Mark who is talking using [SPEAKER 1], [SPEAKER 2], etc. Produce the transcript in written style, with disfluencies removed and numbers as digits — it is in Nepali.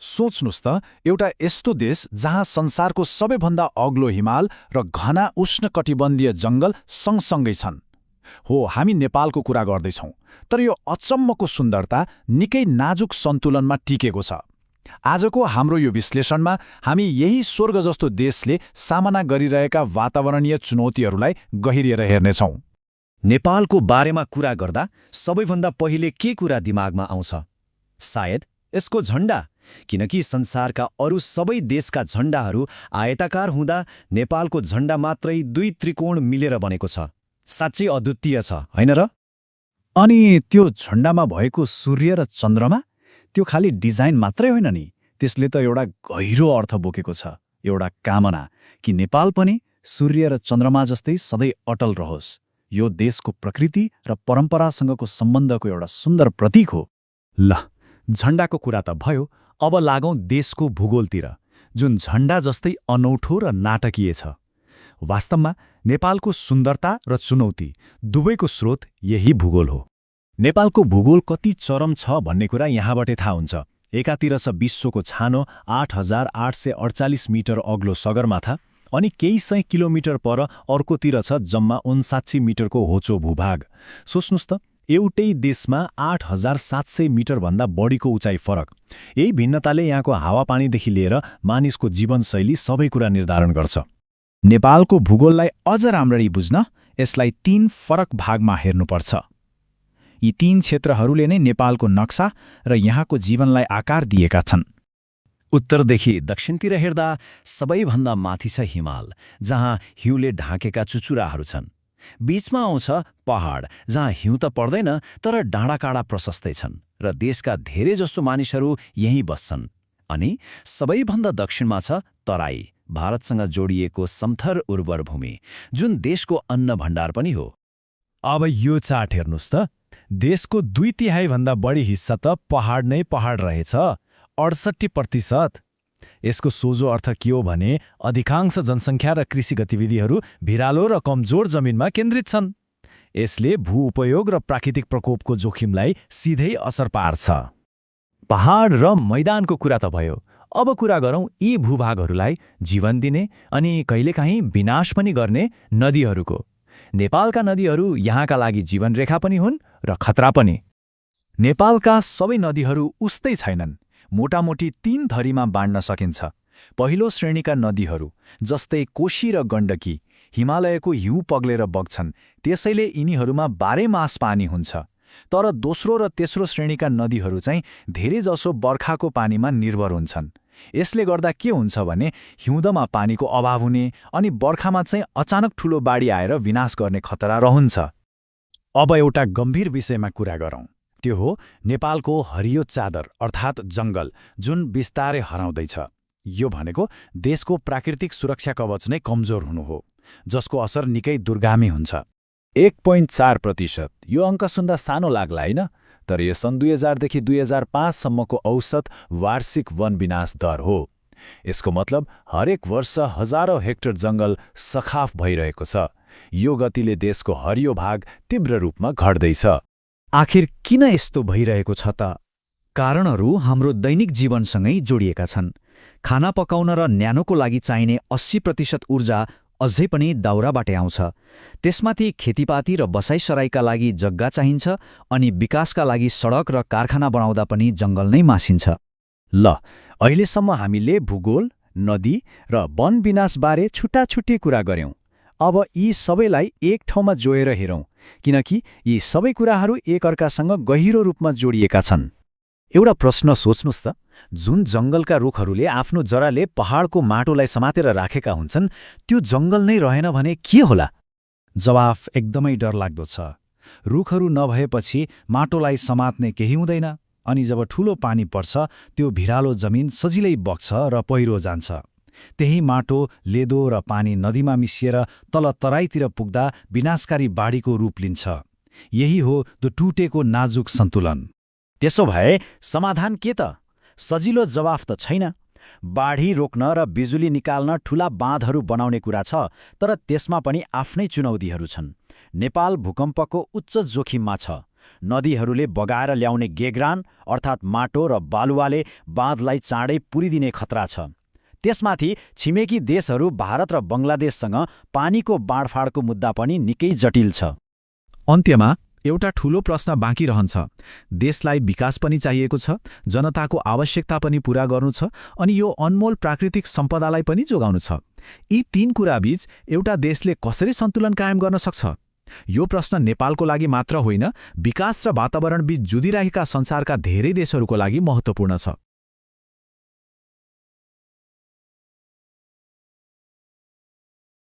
[SPEAKER 1] सोच्नुस् त, एउटा यस्तो देश जहाँ संसारको सबैभन्दा अग्लो हिमाल र घना उष्णकटिबन्धीय जङ्गल सँगसँगै छन्। हो, हामी नेपालको कुरा गर्दैछौँ, तर यो अचम्मको सुन्दरता निकै नाजुक सन्तुलनमा टिकेको छ। आजको हाम्रो यो विश्लेषणमा हामी यही स्वर्ग जस्तो देशले सामना गरिरहेका वातावरणीय चुनौतीहरूलाई गहिरिएर हेर्नेछौँ।
[SPEAKER 2] नेपालको बारेमा कुरा गर्दा सबैभन्दा पहिले के कुरा दिमागमा आउँछ? सायद यसको झण्डा, किनकि संसारका अरू सबै देशका झण्डाहरू आयताकार हुँदा नेपालको झण्डा मात्रै 2 त्रिकोण मिलेर बनेको छ। साँच्चै अद्वितीय छ, होइन र?
[SPEAKER 1] अनि त्यो झण्डामा भएको सूर्य र चन्द्रमा, त्यो खालि डिजाइन मात्रै होइन नि, त्यसले त एउटा गहिरो अर्थ बोकेको छ, एउटा कामना कि नेपाल पनि सूर्य र चन्द्रमा जस्तै सधैँ अटल रहोस्। यो देशको प्रकृति र परम्परासँगको सम्बन्धको एउटा सुन्दर प्रतीक हो।
[SPEAKER 3] ल, झण्डाको कुरा त भयो, अब लागौँ देशको भूगोलतिर, जुन झण्डा जस्तै अनौठो र नाटकीय छ। वास्तवमा नेपालको सुन्दरता र चुनौती दुवैको स्रोत यही भूगोल हो।
[SPEAKER 2] नेपालको भूगोल कति चरम छ भन्ने कुरा यहाँबाटै थाहा हुन्छ। एकातिर छ विश्वको छानो 8,848 मिटर अग्लो सगरमाथा, अनि केही सय किलोमिटर पर अर्कोतिर छ जम्मा 59 मिटरको होचो भूभाग। सोच्नुस् त, एउटै देशमा 8,700 मिटरभन्दा बढीको उचाइ फरक। यही भिन्नताले यहाँको हावापानीदेखि लिएर मानिसको जीवनशैली सबै कुरा निर्धारण गर्छ।
[SPEAKER 1] नेपालको भूगोललाई अझ राम्ररी बुझ्न यसलाई 3 फरक भागमा हेर्नुपर्छ। यी 3 क्षेत्रहरूले नै नेपालको नक्सा र यहाँको जीवनलाई आकार दिएका छन्।
[SPEAKER 2] उत्तरदेखि दक्षिणतिर हेर्दा सबैभन्दा माथि छ हिमाल, जहाँ हिउँले ढाकेका चुचुराहरू छन्। बीचमा आउँछ पहाड, जहाँ हिउँ त पर्दैन तर डाँडाकाँडा प्रशस्तै छन् र देशका धेरैजसो मानिसहरू यहीँ बस्छन्। अनि सबैभन्दा दक्षिणमा छ तराई, भारतसँग जोडिएको समथर उर्वर भूमि, जुन देशको अन्न भण्डार पनि हो।
[SPEAKER 3] अब यो चार्ट हेर्नुस् त, देशको 2/3 भन्दा बढी हिस्सा त पहाड नै पहाड रहेछ, 68%। यसको सोझो अर्थ के हो भने अधिकांश जनसङ्ख्या र कृषि गतिविधिहरू भिरालो र कमजोर जमिनमा केन्द्रित छन्। यसले भूउपयोग र प्राकृतिक प्रकोपको जोखिमलाई सिधै असर पार्छ।
[SPEAKER 2] पहाड र मैदानको कुरा त भयो, अब कुरा गरौँ यी भूभागहरूलाई जीवन दिने अनि कहिलेकाहीँ विनाश पनि गर्ने नदीहरूको। नेपालका नदीहरू यहाँका लागि जीवनरेखा पनि हुन् र खतरा पनि।
[SPEAKER 1] नेपालका सबै नदीहरू उस्तै छैनन्। मोटामोटी 3 थरीमा बाँड्न सकिन्छ। पहिलो श्रेणीका नदीहरू जस्तै कोशी र गण्डकी हिमालयको हिउँ पग्लेर बग्छन्, त्यसैले यिनीहरूमा बाह्रैमास पानी हुन्छ। तर दोस्रो र तेस्रो श्रेणीका नदीहरू चाहिँ धेरैजसो बर्खाको पानीमा निर्भर हुन्छन्। यसले गर्दा के हुन्छ भने हिउँदमा पानीको अभाव हुने अनि बर्खामा चाहिँ अचानक ठूलो बाढी आएर विनाश गर्ने खतरा रहन्छ। अब एउटा गम्भीर विषयमा कुरा गरौँ। त्यो हो नेपालको हरियो चादर अर्थात् जङ्गल, जुन बिस्तारै हराउँदैछ। यो भनेको देशको प्राकृतिक सुरक्षा कवच नै कमजोर हुनु हो, जसको असर निकै दूरगामी हुन्छ। 1.4%। यो अङ्क सुन्दा सानो लाग्ला, होइन? तर यो सन् 2000 देखि 2005 सम्मको औसत वार्षिक वन विनाश दर हो। यसको मतलब हरेक वर्ष हजारौं हेक्टर जङ्गल सखाफ भइरहेको छ। यो गतिले देशको हरियो भाग तीव्र रूपमा घट्दैछ।
[SPEAKER 2] आखिर किन यस्तो भइरहेको छ त? कारणहरू हाम्रो दैनिक जीवनसँगै जोडिएका छन्। खाना पकाउन र न्यानोको लागि चाहिने 80% ऊर्जा अझै पनि दाउराबाटै आउँछ। त्यसमाथि खेतीपाती र बसाइसराईका लागि जग्गा चाहिन्छ, अनि विकासका लागि सडक र कारखाना बनाउँदा पनि जङ्गल नै मासिन्छ।
[SPEAKER 1] ल, अहिलेसम्म हामीले भूगोल, नदी र वन विनाशबारे छुट्टाछुट्टै कुरा गर्यौं। अब यी सबैलाई एक ठाउँमा जोडेर हेरौँ, किनकि यी सबै कुराहरू एकअर्कासँग गहिरो रूपमा जोडिएका छन्।
[SPEAKER 2] एउटा प्रश्न सोच्नुस् त, जुन जङ्गलका रुखहरूले आफ्नो जराले पहाडको माटोलाई समातेर राखेका हुन्छन्, त्यो जङ्गल नै रहेन भने के होला?
[SPEAKER 1] जवाफ एकदमै डरलाग्दो छ। रुखहरू नभएपछि माटोलाई समात्ने केही हुँदैन, अनि जब ठूलो पानी पर्छ त्यो भिरालो जमिन सजिलै बग्छ र पहिरो जान्छ। त्यही माटो, लेदो र पानी नदीमा मिसिएर तल तराईतिर पुग्दा विनाशकारी बाढीको रूप लिन्छ। यही हो त्यो टुटेको नाजुक सन्तुलन।
[SPEAKER 2] त्यसो भए समाधान के त? सजिलो जवाफ त छैन। बाढी रोक्न र बिजुली निकाल्न ठूला बाँधहरू बनाउने कुरा छ, तर त्यसमा पनि आफ्नै चुनौतीहरू छन्। नेपाल भूकम्पको उच्च जोखिममा छ।
[SPEAKER 4] नदीहरूले बगाएर ल्याउने गेग्रान अर्थात् माटो र बालुवाले बाँधलाई चाँडै पुरिदिने खतरा छ। त्यसमाथि छिमेकी देशहरू भारत र बङ्गलादेशसँग पानीको बाँडफाँडको मुद्दा पनि निकै जटिल छ।
[SPEAKER 3] अन्त्यमा एउटा ठूलो प्रश्न बाँकी रहन्छ। देशलाई विकास पनि चाहिएको छ, जनताको आवश्यकता पनि पूरा गर्नु छ, अनि यो अनमोल प्राकृतिक सम्पदालाई पनि जोगाउनु छ। यी तीन कुराबीच एउटा देशले कसरी सन्तुलन कायम गर्न सक्छ? यो प्रश्न नेपालको लागि मात्र होइन, विकास र वातावरणबीच जुधिरहेका संसारका धेरै देशहरूको लागि महत्त्वपूर्ण छ।